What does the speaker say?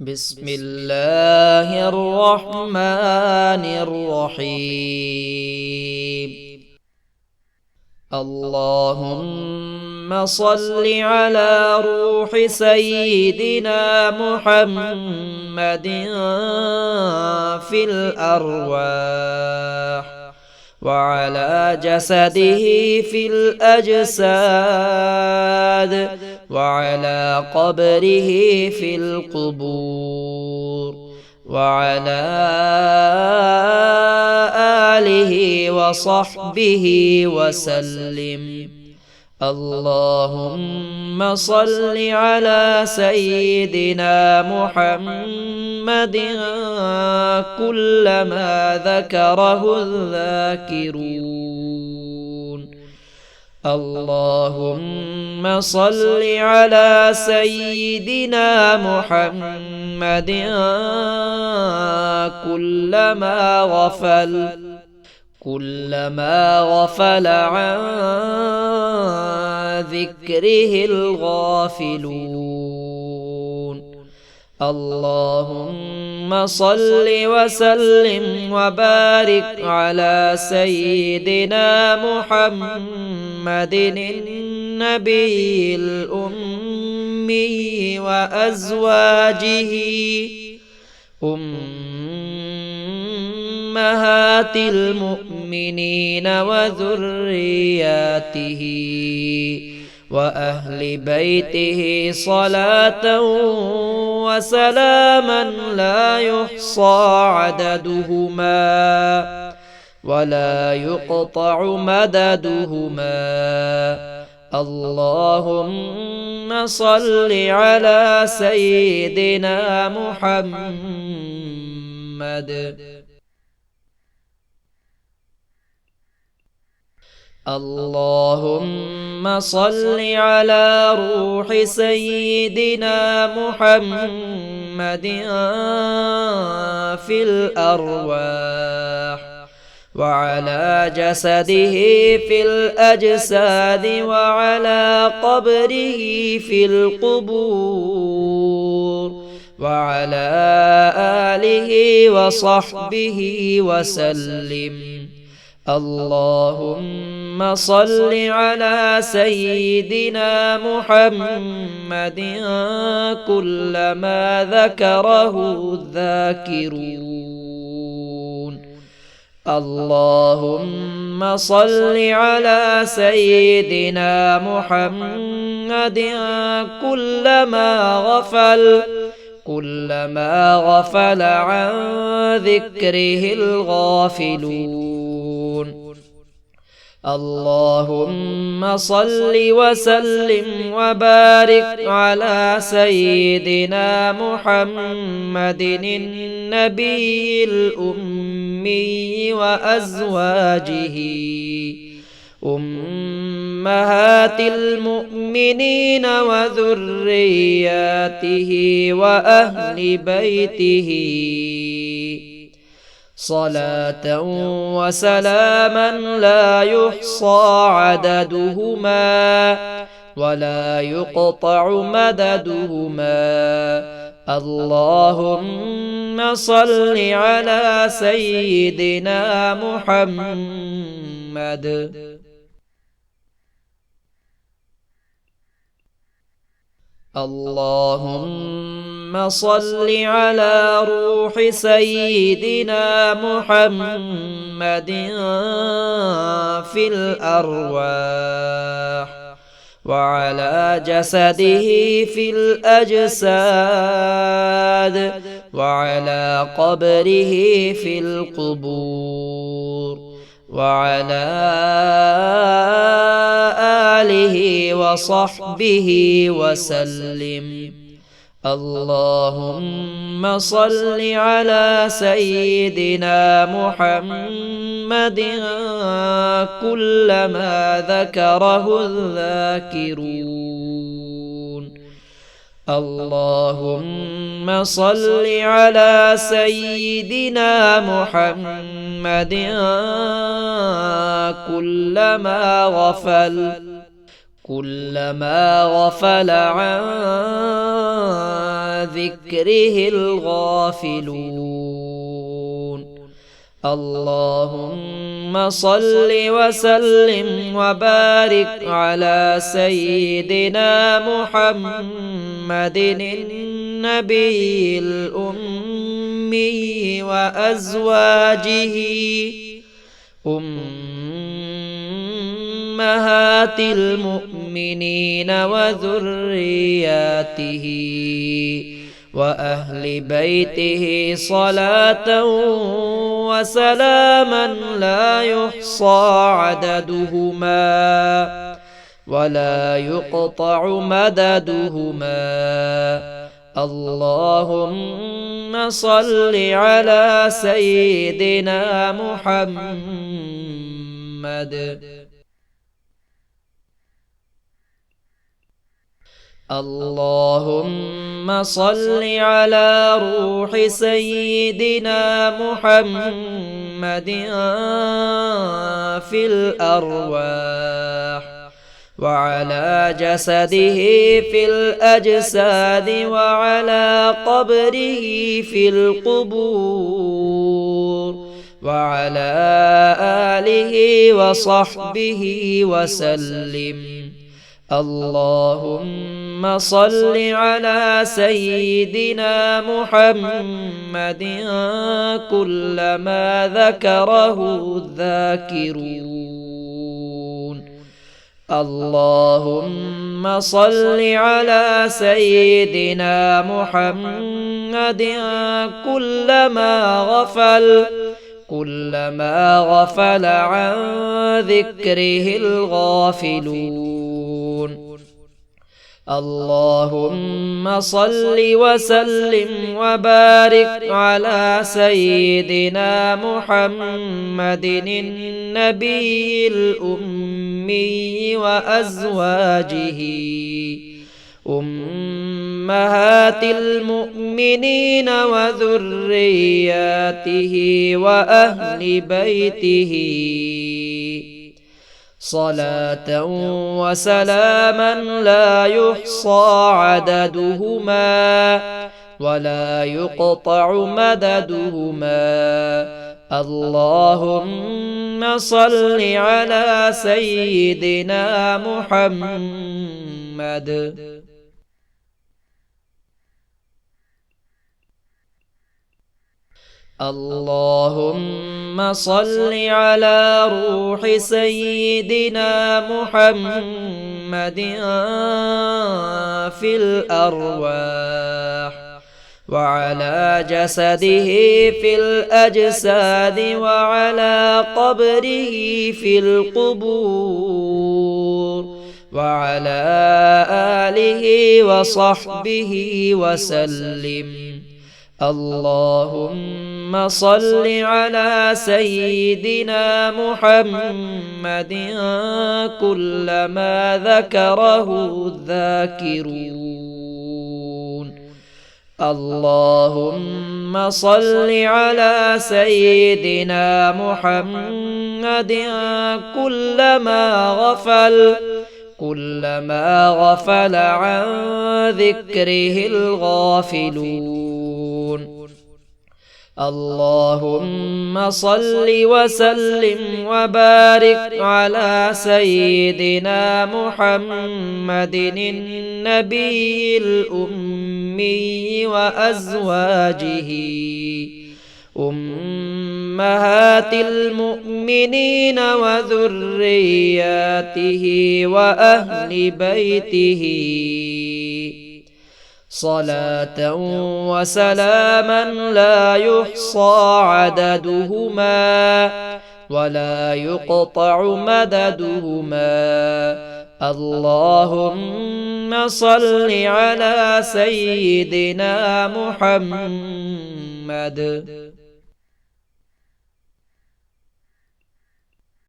بسم الله الرحمن الرحيم. اللهم صل على روح سيدنا محمد في الأرواح، وعلى جسده في الأجساد، وعلى قبره في القبور، وعلى آله وصحبه وسلم. اللهم صل على سيدنا محمد كلما ذكره الذاكرون. اللهم صل على سيدنا محمد كلما غفل عن ذكره الغافلون. اللهم صل وسلم وبارك على سيدنا محمد النبي الأمي وأزواجه أمهات المؤمنين وذرياته وأهل بيته صلاة وسلاما لا يحصى عددهما ولا يقطع مددهما. اللهم صل على سيدنا محمد. اللهم صل على روح سيدنا محمد في الأرواح، وعلى جسده في الأجساد، وعلى قبره في القبور، وعلى آله وصحبه وسلم. اللهم صل على سيدنا محمد كلما ذكره الذاكرون. اللهم صل على سيدنا محمد كلما غفل عن ذكره الغافلون. اللهم صل وسلم وبارك على سيدنا محمد النبي الأمي وأزواجه أمهات المؤمنين وذرياته وأهل بيته صلاة وسلاما لا يحصى عددهما ولا يقطع مددهما. اللهم صل على سيدنا محمد. اللهم صل على روح سيدنا محمد في الأرواح، وعلى جسده في الأجساد، وعلى قبره في القبور، وعلى آله وصحبه وسلم. اللهم صل على سيدنا محمد كلما ذكره الذاكرون. اللهم صل على سيدنا محمد كلما غفل عن ذكره الغافلون. اللهم صل وسلم وبارك على سيدنا محمد النبي الأمي وأزواجه أمهات المؤمنين وذرياته وأهل بيته صلاة وسلاما لا يحصى عددهما ولا يقطع مددهما. اللهم صل على سيدنا محمد. اللهم صل على روح سيدنا محمد في الأرواح وعلى جسده في الأجساد وعلى قبره في القبور وعلى آله وصحبه وسلم. اللهم صل على سيدنا محمد كلما ذكره الذاكرون. اللهم صل على سيدنا محمد كلما غفل عن ذكره الغافلون. اللهم صل وسلم وبارك على سيدنا محمد النبي الأمي وأزواجه أمهات المؤمنين وذرياته وأهل بيته صلاة وسلاما لا يحصى عددهما ولا يقطع مددهما. اللهم صل على سيدنا محمد. اللهم صل على روح سيدنا محمد في الأرواح وعلى جسده في الأجساد وعلى قبره في القبور وعلى آله وصحبه وسلم. اللهم صل على سيدنا محمد كلما ذكره الذاكرون. اللهم صل على سيدنا محمد كلما غفل عن ذكره الغافلون. اللهم صل وسلم وبارك على سيدنا محمد النبي الأمي وأزواجه أمهات المؤمنين وذرياته وأهل بيته صلاة وسلاما لا يحصى عددهما ولا يقطع مددهما. اللهم صل على سيدنا محمد.